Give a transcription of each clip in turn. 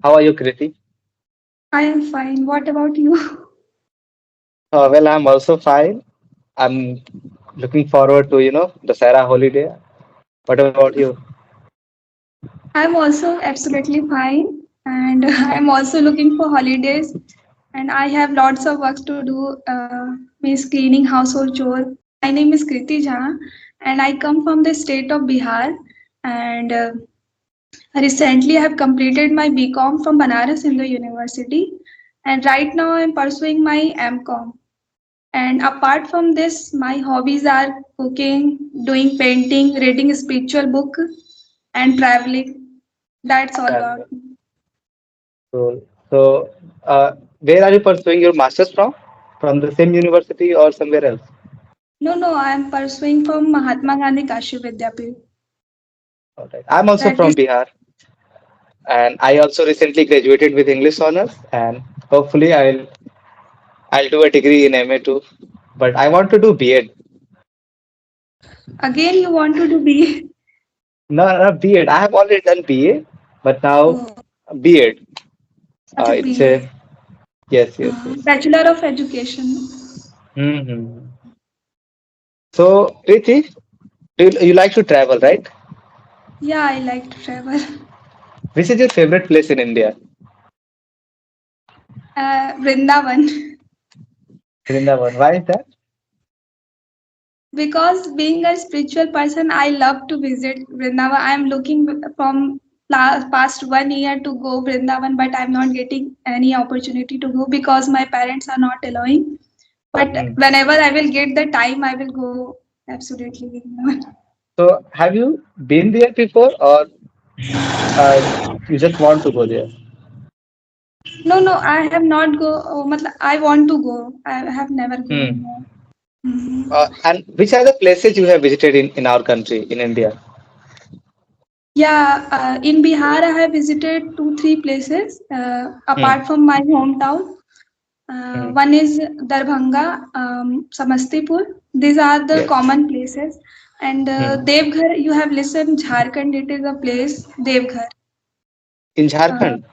How are you, Kriti? I am fine. What about you? Well, I'm also fine. I'm looking forward to, the Sarah holiday. What about you? I'm also absolutely fine, and I'm also looking for holidays. And I have lots of work to do. Means cleaning household chore. My name is Kriti Jha, and I come from the state of Bihar. And recently, I have completed my BCom from Banaras Hindu University, and right now I'm pursuing my MCom. And apart from this, my hobbies are cooking, doing painting, reading a spiritual book, and traveling. That's all That's about me. cool. So, where are you pursuing your master's from? From the same university or somewhere else? No, no, I am pursuing from Mahatma Gandhi Kashi Vidyapit. All right. I'm also That from is Bihar, and I also recently graduated with English honors, and hopefully I'll do a degree in MA too. But I want to do BEd. again you want to do B. No, not BEd. I have already done BA, but now Oh, BEd. acha It's BA. a yes, yes, yes. Bachelor of Education. Hmm. So, Preeti, do you like to travel, right? Yeah, I like to travel. Which is your favorite place in India? Vrindavan. Vrindavan. Why is that? Because being a spiritual person, I love to visit Vrindavan. I am looking from past 1 year to go Vrindavan, but I'm not getting any opportunity to go because my parents are not allowing. But Hmm. whenever I will get the time, I will go absolutely Vrindavan. So, have you been there before, or uh, you just want to go there? No, no, I have not go. Oh, matlab, I want to go. I have never Hmm. gone there. Mhm. And which are the places you have visited in our country, in India? Yeah, in Bihar, I have visited 2, 3 places Hmm. apart from my hometown. Hmm. One is Darbhanga, Samastipur. These are the Yes. common places. And Hmm. Devghar, you have listened, Jharkhand, it is a place, Devghar. In Uh, Jharkhand,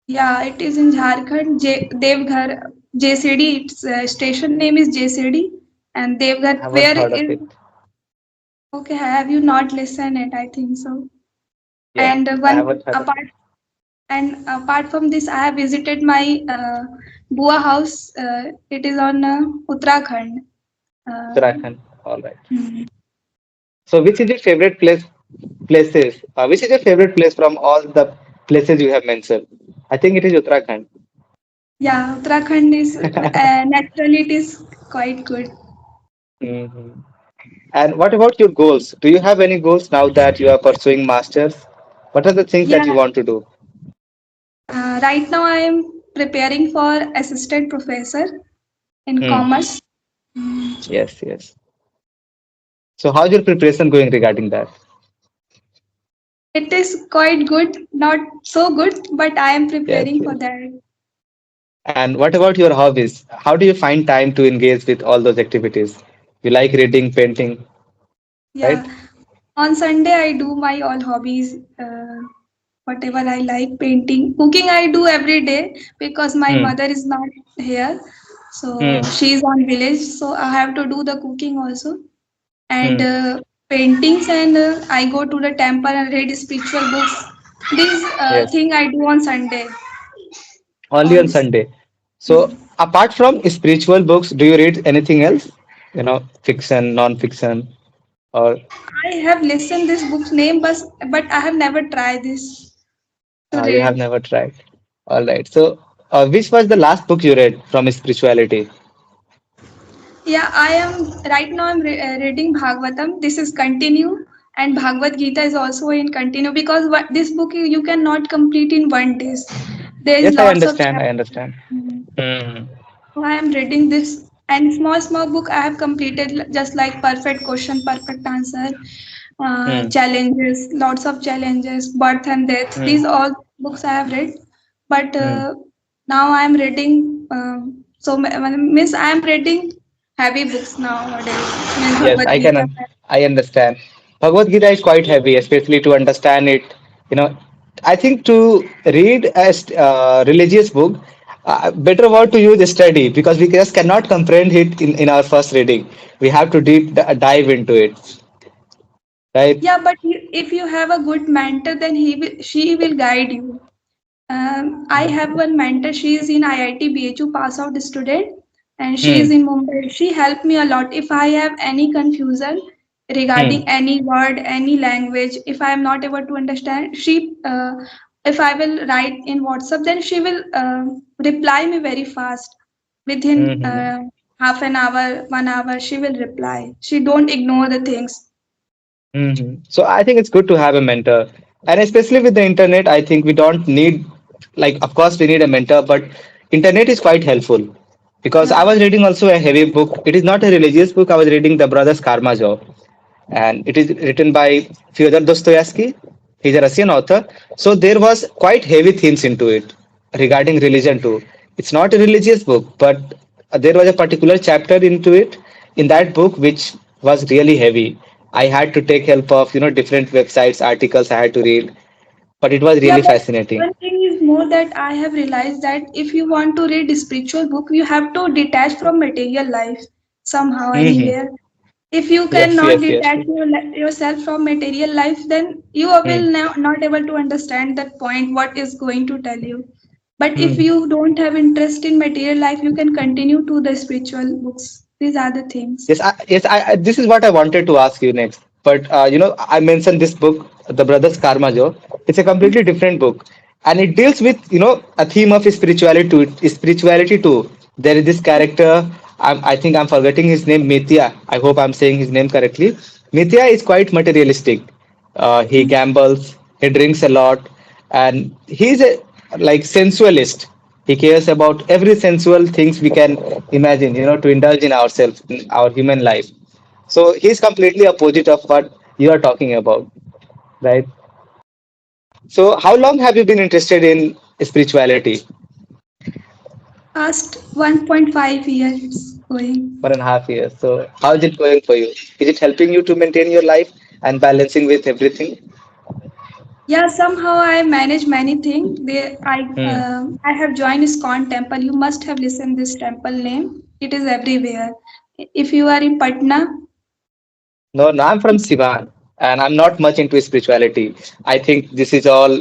yeah, it is in Jharkhand, Devghar, JCD. Its station name is JCD. And I Devghar, haven't where heard of is, it. okay, have you not listened it? I think so. Yeah, And I one haven't heard of it. apart apart from this, I have visited my Bua house. It is on Uttarakhand. Uh, Uttarakhand. All right. So, which is your favorite places? Which is your favorite place from all the places you have mentioned? I think it is Uttarakhand. yeah, Uttarakhand is naturally it is quite good. Mhm. And what about your goals? Do you have any goals now that you are pursuing masters? What are the things that you Yeah, want to do? right now I am preparing for assistant professor in Hmm. commerce. Yes, yes. So, how's your preparation going regarding that? It is quite good, not so good, but I am Yes, preparing for yes. that. And what about your hobbies? How do you find time to engage with all those activities? You like reading, painting, Yeah, right? on Sunday I do my all hobbies. Whatever I like, painting, cooking I do every day because my Hmm. mother is not here. So Hmm. she is on village, so I have to do the cooking also. And Hmm. paintings and I go to the temple and read spiritual books. These Yes. thing I do on Sunday. Only All on this. Sunday. So, apart from spiritual books, do you read anything else? Fiction, non-fiction, or I have listened this book's name, but I have never tried this to you have read. never tried? All right. So, which was the last book you read from spirituality? Yeah, I am right now. I'm reading Bhagavatam. This is continue, and Bhagavad Gita is also in continue because this book you cannot complete in 1 day. There is Yes, I lots of understand. I chapters. understand. Mhm. Hmm. So I am reading this and small book I have completed just like perfect question, perfect answer, Hmm. challenges, lots of challenges, birth and death. Hmm. These all books I have read, but Hmm. now I am reading. Means I am reading heavy books nowadays. Means Yes, Bhagavad Gita. I understand. Bhagavad Gita is quite heavy, especially to understand it. You know, I think to read a religious book, better word to use is study because we just cannot comprehend it in our first reading. We have to dive into it, right? Yeah, but if you have a good mentor, then she will guide you. I have one mentor. She is in IIT BHU pass out student, and she is Hmm. in Mumbai. She helped me a lot. If I have any confusion Hmm. regarding any word, any language, if I am not able to understand, if I will write in WhatsApp, then she will reply me very fast. Within Hmm. half an hour, 1 hour, she will reply. She don't ignore the things. So I think it's good to have a mentor, and especially with the internet, I think we don't need, like, of course we need a mentor, but internet is quite helpful because I Yeah. was reading also a heavy book. It is not a religious book. I was reading The Brothers Karamazov, and it is written by Fyodor Dostoevsky. He's a Russian author. So there was quite heavy themes into it regarding religion too. It's not a religious book, but there was a particular chapter into it in that book which was really heavy. I had to take help of different websites, articles I had to read, but it was Yeah, really but fascinating. one thing is more that I have realized that if you want to read a spiritual book, you have to detach from material life somehow, Hmm. anywhere. If you Yes, cannot yes, yes. detach yourself from material life, then you will Hmm. not able to understand that point, what is going to tell you. But if Hmm. you don't have interest in material life, you can continue to the spiritual books. These are the things. This is what I wanted to ask you next. But I mentioned this book, The Brothers Karamazov. It's a completely different book, and it deals with a theme of spirituality too. There is this character. I think I'm forgetting his name, Mithya. I hope I'm saying his name correctly. Mithya is quite materialistic. He gambles, he drinks a lot, and he's a like sensualist. He cares about every sensual things we can imagine, to indulge in ourselves, in our human life. So he's completely opposite of what you are talking about, right? So how long have you been interested in spirituality? Past 1.5 years it's going. 1.5 years. So how is it going for you? Is it helping you to maintain your life and balancing with everything? Yeah, somehow I manage many things. Hmm. I have joined ISKCON temple. You must have listened this temple name. It is everywhere. If you are in Patna, No, no, I'm from it's Sivan, and I'm not much into spirituality. I think this is all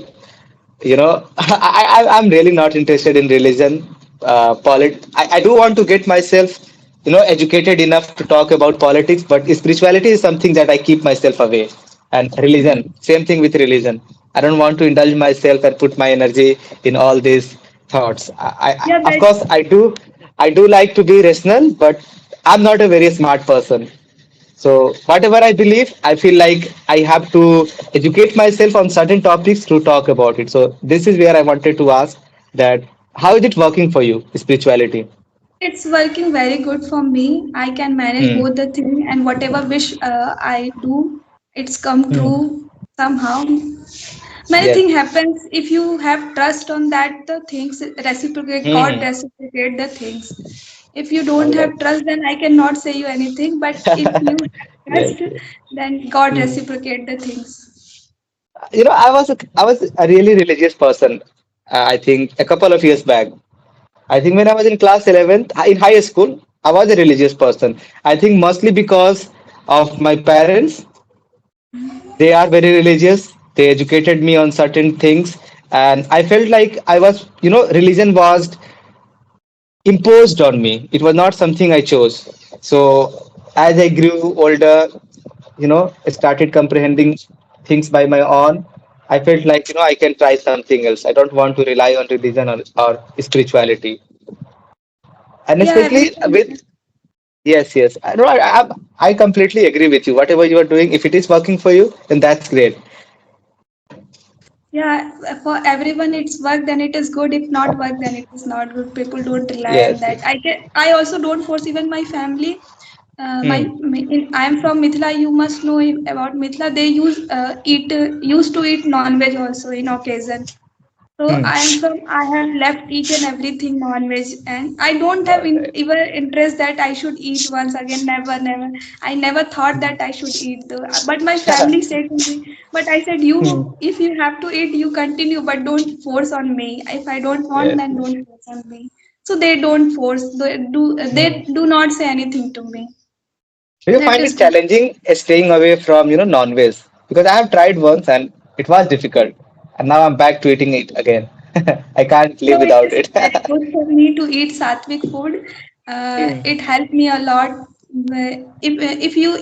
I'm really not interested in religion. I do want to get myself educated enough to talk about politics, but spirituality is something that I keep myself away. And religion, same thing with religion. I don't want to indulge myself and put my energy in all these thoughts. yeah Of that course I do like to be rational, but I'm not a very smart person. So whatever I believe, I feel like I have to educate myself on certain topics to talk about it. So this is where I wanted to ask that how is it working for you, spirituality? it's working very good for me. I can manage Hmm. both the thing and whatever wish I do, it's come Hmm. true somehow. Many Yes. thing happens if you have trust on that the things reciprocate. God Hmm. reciprocate the things. If you All don't right. have trust, then I cannot say you anything. But if you have Yes. trust, Yes. then God Hmm. reciprocate the things. I was a really religious person. I think a couple of years back. I think when I was in class 11th in high school, I was a religious person. I think mostly because of my parents. They are very religious. They educated me on certain things, and I felt like religion was imposed on me. It was not something I chose. So as I grew older, I started comprehending things by my own. I felt like I can try something else. I don't want to rely on religion or spirituality, and Yeah, especially everyone. with yes, yes. I completely agree with you. Whatever you are doing, if it is working for you, then that's great. Yeah, for everyone it's work, then it is good. If not work, then it is not good. People don't rely on Yes, that. yes. I also don't force even my family. Hmm. I am from Mithila. You must know about Mithila. They used to eat non-veg also in occasion. So Hmm. I am from, I have left each and everything non-veg, and I don't have All right. even interest that I should eat once again. Never, never. I never thought that I should eat though. But my family said to me, but I said, Hmm. you, if you have to eat, you continue, but don't force on me. If I don't want, Yes. then don't force on me. So they don't force. Hmm. They do not say anything to me. Do you That find is it good. challenging staying away from, non-veg? Because I have tried once and it was difficult, and now I'm back to eating it again. I can't No, live it without is it. very good for me to eat sattvic food. Hmm. It helped me a lot. If you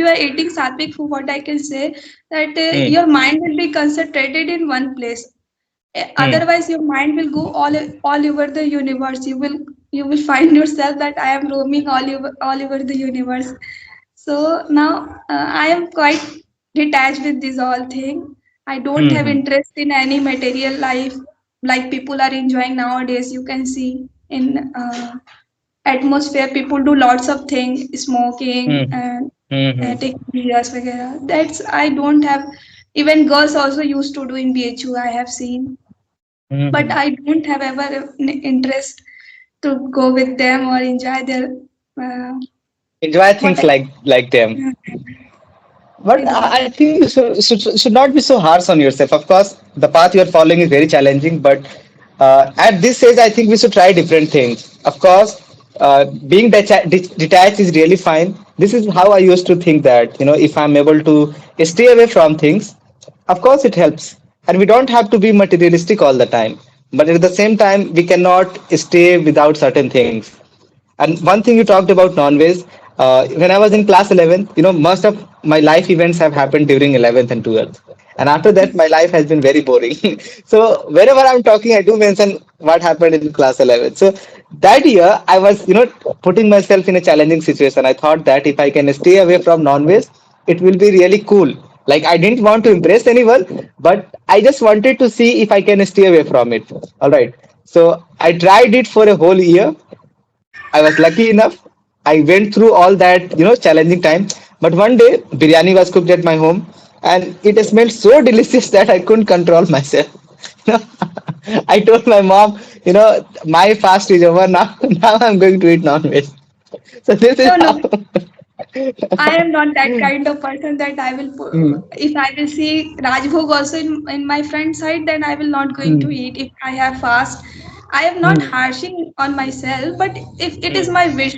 are eating sattvic food, what I can say that Hmm. your mind will be concentrated in one place. Hmm. Otherwise, your mind will go all over the universe. You will find yourself that I am roaming all over the universe. So now I am quite detached with this all thing. I don't have Hmm. interest in any material life like people are enjoying nowadays. You can see in atmosphere people do lots of things, smoking Hmm. and Hmm. Hmm. taking beers, वगैरह. That's I don't have. Even girls also used to do in BHU. I have seen, Hmm. but Hmm. I don't have ever interest to go with them or enjoy their uh, Enjoy what things like them. I, But I don't. I think you should not be so harsh on yourself. Of course, the path you are following is very challenging, but at this stage, I think we should try different things. Of course, being detached is really fine. This is how I used to think that, if I'm able to stay away from things, of course, it helps. And we don't have to be materialistic all the time. But at the same time, we cannot stay without certain things. And one thing you talked about non-veg, when I was in class 11th, most of my life events have happened during 11th and 12th. And after that, my life has been very boring. So wherever I'm talking, I do mention what happened in class 11th. So that year, I was, putting myself in a challenging situation. I thought that if I can stay away from non-veg, it will be really cool. Like I didn't want to impress anyone, but I just wanted to see if I can stay away from it. All right. So I tried it for a whole year. I was lucky enough. I went through all that, challenging time. But one day, biryani was cooked at my home, and it smelled so delicious that I couldn't control myself. I told my mom, my fast is over now. Now I'm going to eat non-veg. So this is No, how. no. I am not that kind of person that I will Hmm, if I will see Rajbhog also in my friend's side, then I will not going to hmm, eat if I have fast. I am not hmm, harshing on myself, but if it is hmm. my wish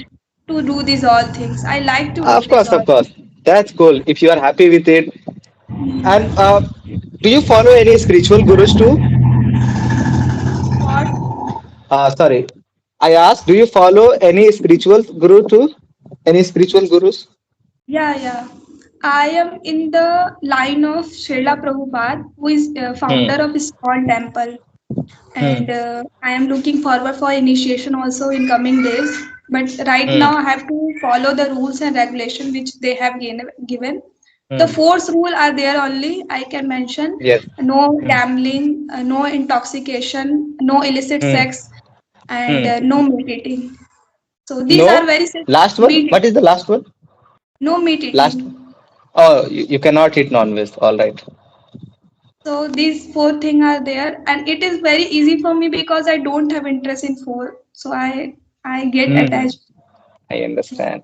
to do these all things, I like to do Of this course, all of things. course. That's cool. If you are happy with it. And do you follow any spiritual gurus too? What? Sorry, I asked, do you follow any spiritual guru too? Any spiritual gurus? Yeah, yeah. I am in the line of Srila Prabhupada, who is founder Hmm. of ISKCON temple. Hmm. And I am looking forward for initiation also in coming days. But right Hmm. now I have to follow the rules and regulation which they have given. The Hmm. force rule are there only. I can mention Yes. no Hmm. gambling, no intoxication, no illicit Hmm. sex, and Hmm. no meat eating. So these are No. very Last one. meat What is the last one? no meat Last. eating. Oh, you cannot eat non-veg. All right. So these four things are there, and it is very easy for me because I don't have interest in four. So I get Hmm. attached. I understand.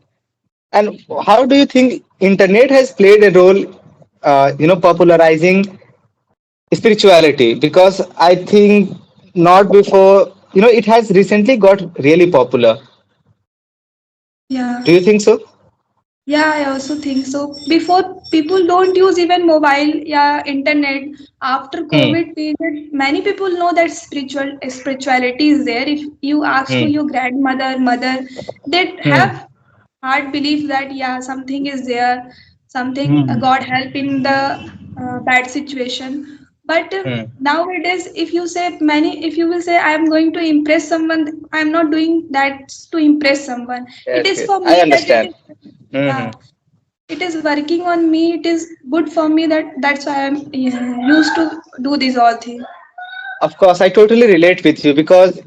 And how do you think internet has played a role, popularizing spirituality? Because I think not before, it has recently got really popular. Yeah. Do you think so? Yeah, I also think so. Before people don't use even mobile, yeah, internet. After Hmm. COVID period, many people know that spirituality is there. If you ask to Hmm. your grandmother, mother, they Hmm. have hard belief that yeah, something is there, something Hmm. God help in the bad situation. But Hmm. nowadays, if you will say I am going to impress someone, I am not doing that to impress someone. It Yes, is yes. for I me that it understand. is Hmm. yeah, it is working on me. It is good for me that's why I'm used to do these all things. Of course, I totally relate with you because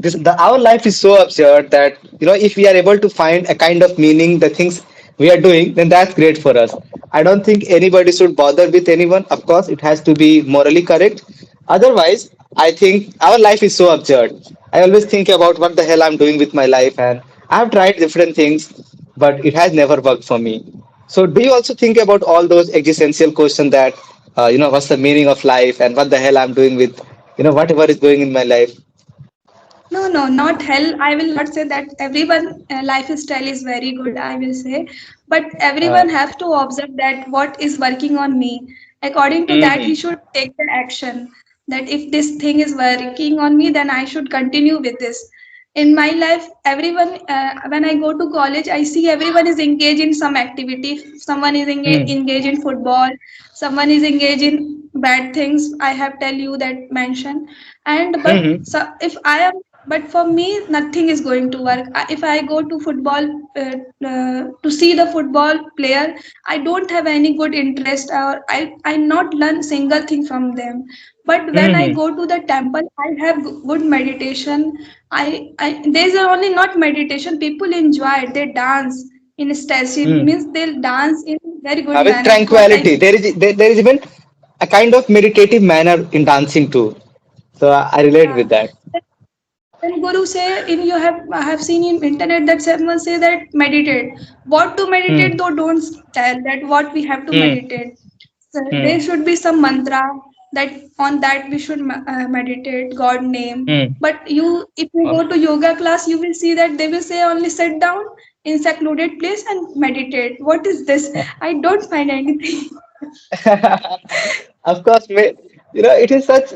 this our life is so absurd that if we are able to find a kind of meaning the things we are doing, then that's great for us. I don't think anybody should bother with anyone. Of course, it has to be morally correct, Otherwise, I think our life is so absurd. I always think about what the hell I'm doing with my life, and I've tried different things, but it has never worked for me. So, do you also think about all those existential questions that, what's the meaning of life and what the hell I'm doing with, whatever is going in my life? No, no, not hell. I will not say that everyone lifestyle is very good, I will say. But Uh, everyone have to observe that what is working on me. According to that, he hmm should take the action. That if this thing is working on me, then I should continue with this. In my life, everyone, when I go to college, I see everyone is engaged in some activity. Someone is hmm engaged in football, someone is engaged in bad things. I have tell you that mention. And but hmm so if I am, but for me nothing is going to work. If I go to football to see the football player, I don't have any good interest, or I not learn single thing from them. But when I hmm go to the temple, I have good meditation. I There's only not meditation, people enjoy it, they dance in ecstasy, hmm means they'll dance in very good With manner, what I tranquility, there is even a kind of meditative manner in dancing too. So I relate yeah. with that. When Guru say in you have I have seen in internet that someone say that meditate. What to Hmm. meditate though don't tell that what we have to Hmm. meditate. So there Hmm. should be some mantra that on that we should meditate God name. Hmm. But you if you Okay. go to yoga class you will see that they will say only sit down in secluded place and meditate. What is this? I don't find anything. Of course, it is such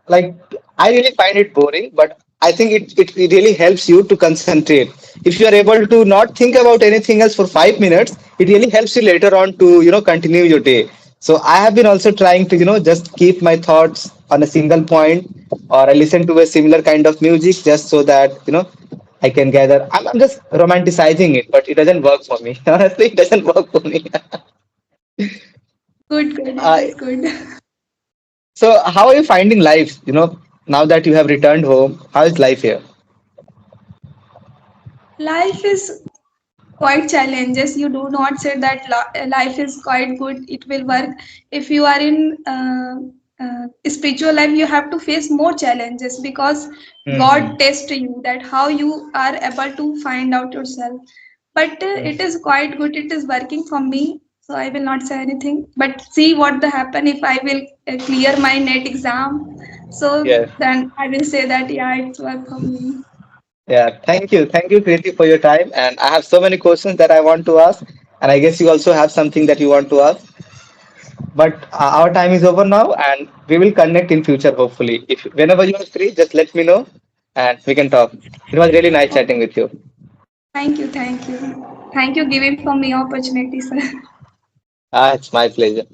like I really find it boring, but I think it really helps you to concentrate. If you are able to not think about anything else for 5 minutes, it really helps you later on to continue your day. So I have been also trying to just keep my thoughts on a single point, or I listen to a similar kind of music just so that I can gather. I'm just romanticizing it, but it doesn't work for me. Honestly, it doesn't work for me. Good, good, it uh, is good. so how are you finding life? Now that you have returned home, how is life here? Life is quite challenges. You do not say that life is quite good, it will work. If you are in spiritual life, you have to face more challenges because God Hmm. tests you that how you are able to find out yourself. But it is quite good, it is working for me, so I will not say anything, but see what the happen if I will clear my net exam, so Yeah. then I will say that yeah, it's work for me. Yeah. Thank you, Kriti, for your time. And I have so many questions that I want to ask, and I guess you also have something that you want to ask. But our time is over now, and we will connect in future. Hopefully, if whenever you are free, just let me know, and we can talk. It was really nice chatting with you. Thank you, thank you. Thank you giving for me opportunity, sir. Ah, it's my pleasure.